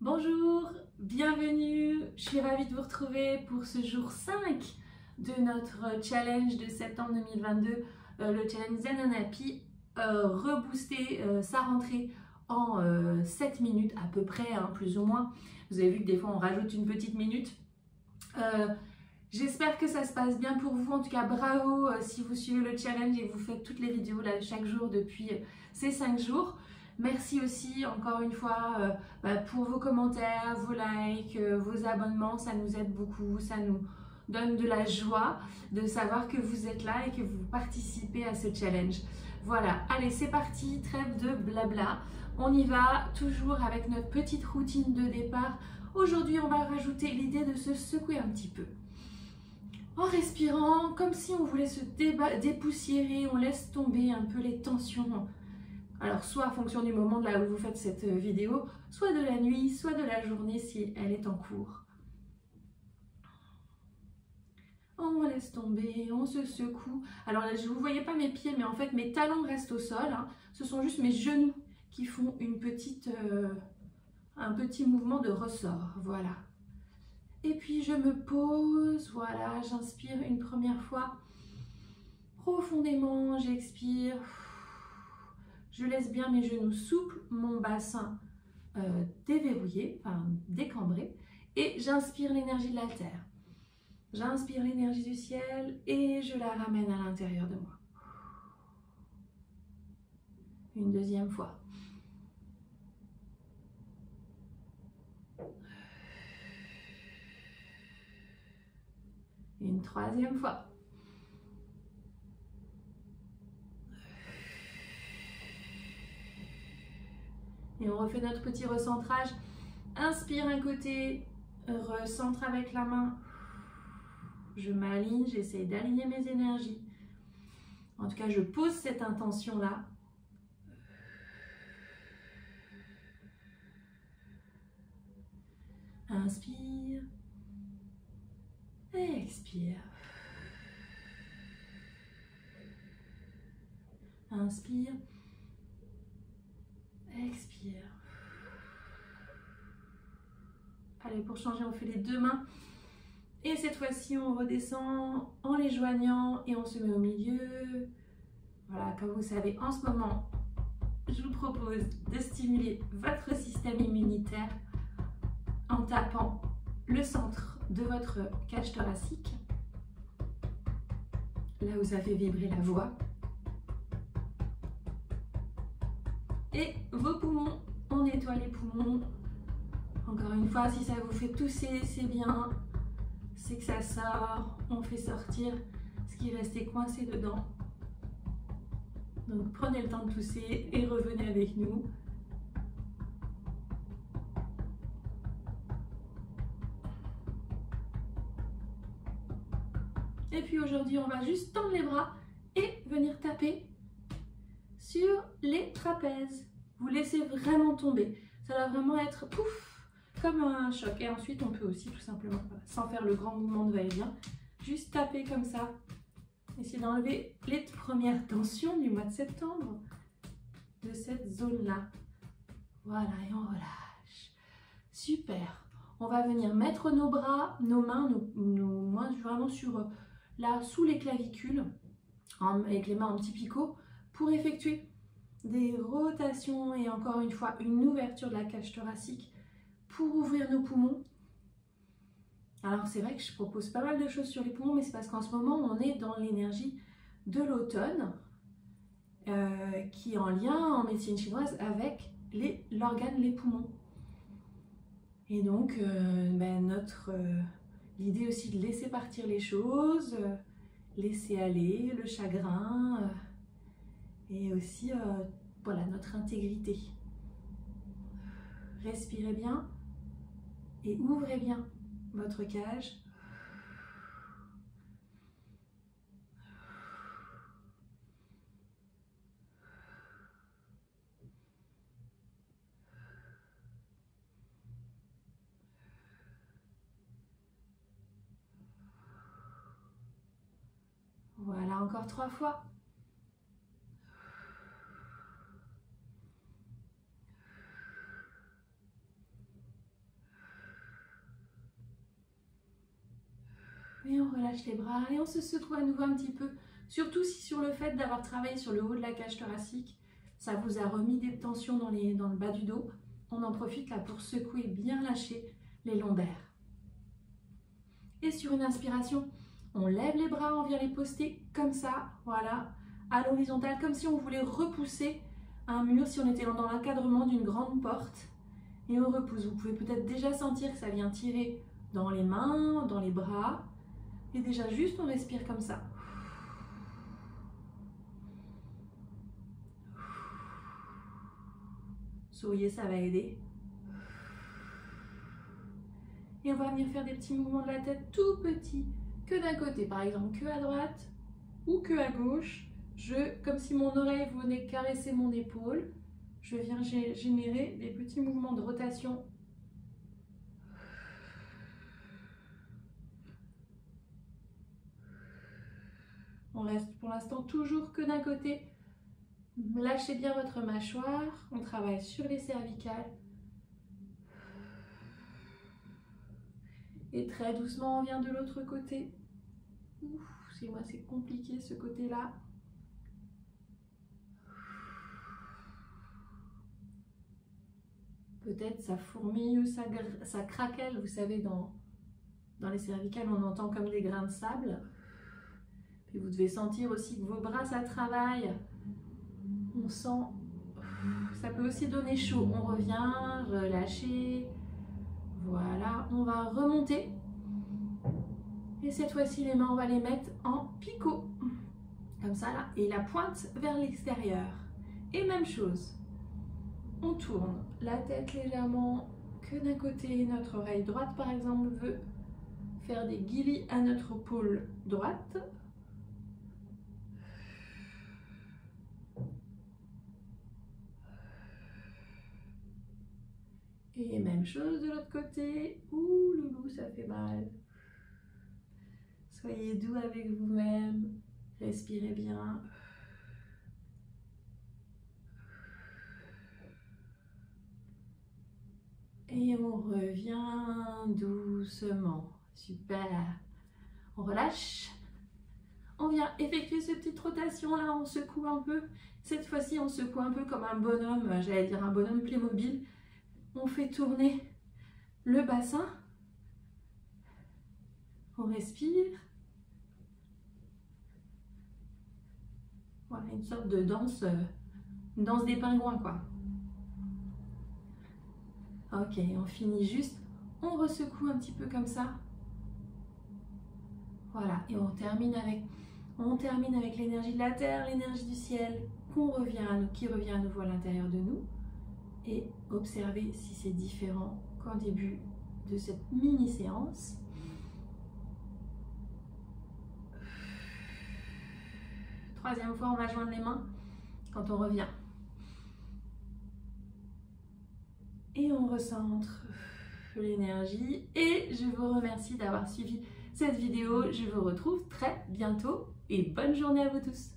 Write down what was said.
Bonjour, bienvenue, je suis ravie de vous retrouver pour ce jour 5 de notre challenge de septembre 2022, le challenge Zen and Happy, rebooster sa rentrée en 7 minutes à peu près, hein, plus ou moins. Vous avez vu que des fois on rajoute une petite minute. J'espère que ça se passe bien pour vous, en tout cas bravo si vous suivez le challenge et vous faites toutes les vidéos là chaque jour depuis ces 5 jours. Merci aussi encore une fois pour vos commentaires, vos likes, vos abonnements, ça nous aide beaucoup, ça nous donne de la joie de savoir que vous êtes là et que vous participez à ce challenge. Voilà, allez c'est parti, trêve de blabla, on y va toujours avec notre petite routine de départ. Aujourd'hui on va rajouter l'idée de se secouer un petit peu. En respirant, comme si on voulait se dépoussiérer, on laisse tomber un peu les tensions. Alors soit en fonction du moment de là où vous faites cette vidéo, soit de la nuit, soit de la journée si elle est en cours. On laisse tomber, on se secoue. Alors là, vous ne voyez pas mes pieds, mais en fait mes talons restent au sol. Hein. Ce sont juste mes genoux qui font un petit mouvement de ressort. Voilà. Et puis je me pose, voilà, j'inspire une première fois profondément, j'expire. Je laisse bien mes genoux souples, mon bassin déverrouillé, enfin décambré, et j'inspire l'énergie de la terre. J'inspire l'énergie du ciel et je la ramène à l'intérieur de moi. Une deuxième fois. Une troisième fois. Et on refait notre petit recentrage. Inspire un côté, recentre avec la main. Je m'aligne, j'essaie d'aligner mes énergies. En tout cas, je pose cette intention-là. Inspire. Expire. Inspire. Expire. Allez, pour changer, on fait les deux mains. Et cette fois-ci, on redescend en les joignant et on se met au milieu. Voilà, comme vous savez, en ce moment, je vous propose de stimuler votre système immunitaire en tapant le centre de votre cage thoracique, là où ça fait vibrer la voix. Et vos poumons, on nettoie les poumons. Encore une fois, si ça vous fait tousser, c'est bien. C'est que ça sort, on fait sortir ce qui restait coincé dedans. Donc prenez le temps de tousser et revenez avec nous. Et puis aujourd'hui, on va juste tendre les bras et venir taper sur les trapèzes. Vous laissez vraiment tomber. Ça va vraiment être pouf, comme un choc. Et ensuite, on peut aussi tout simplement, sans faire le grand mouvement de va-et-vient, juste taper comme ça. Essayez d'enlever les premières tensions du mois de septembre de cette zone-là. Voilà, et on relâche. Super. On va venir mettre nos bras, nos mains vraiment sur là, sous les clavicules, avec les mains en petit picot, pour effectuer des rotations et encore une fois une ouverture de la cage thoracique pour ouvrir nos poumons. Alors c'est vrai que je propose pas mal de choses sur les poumons, mais c'est parce qu'en ce moment on est dans l'énergie de l'automne qui est en lien en médecine chinoise avec l'organe, les poumons. Et donc l'idée aussi de laisser partir les choses, laisser aller le chagrin et aussi voilà, notre intégrité. Respirez bien et ouvrez bien votre cage. Voilà, encore 3 fois. Et on relâche les bras et on se secoue à nouveau un petit peu. Surtout si sur le fait d'avoir travaillé sur le haut de la cage thoracique, ça vous a remis des tensions dans le bas du dos. On en profite là pour secouer, bien lâcher les lombaires. Et sur une inspiration, on lève les bras, on vient les poster comme ça, voilà, à l'horizontale, comme si on voulait repousser un mur, si on était dans l'encadrement d'une grande porte. Et on repousse. Vous pouvez peut-être déjà sentir que ça vient tirer dans les mains, dans les bras. Et déjà juste on respire comme ça. Souriez, ça va aider. Et on va venir faire des petits mouvements de la tête tout petits, que d'un côté, par exemple, que à droite ou que à gauche. Comme si mon oreille venait caresser mon épaule, je viens générer des petits mouvements de rotation. On reste pour l'instant toujours que d'un côté. Lâchez bien votre mâchoire. On travaille sur les cervicales. Et très doucement, on vient de l'autre côté. C'est compliqué ce côté-là. Peut-être ça fourmille ou ça craquelle. Vous savez, dans les cervicales, on entend comme des grains de sable. Puis vous devez sentir aussi que vos bras, ça travaille. On sent, ça peut aussi donner chaud. On revient, relâcher. Voilà, on va remonter. Et cette fois-ci, les mains, on va les mettre en picot. Comme ça, là. Et la pointe vers l'extérieur. Et même chose. On tourne la tête légèrement que d'un côté. Notre oreille droite, par exemple, veut faire des guilis à notre épaule droite. Et même chose de l'autre côté. Ouh, loulou, ça fait mal. Soyez doux avec vous-même. Respirez bien. Et on revient doucement. Super. On relâche. On vient effectuer cette petite rotation là. On secoue un peu. Cette fois-ci, on secoue un peu comme un bonhomme. J'allais dire un bonhomme Playmobil. On fait tourner le bassin. On respire. Voilà, une sorte de danse, une danse des pingouins, quoi. Ok, on finit juste. On ressecoue un petit peu comme ça. Voilà, et on termine avec l'énergie de la terre, l'énergie du ciel, qui revient à nouveau à l'intérieur de nous. Et observez si c'est différent qu'en début de cette mini-séance. Troisième fois, on va joindre les mains quand on revient. Et on recentre l'énergie. Et je vous remercie d'avoir suivi cette vidéo. Je vous retrouve très bientôt et bonne journée à vous tous.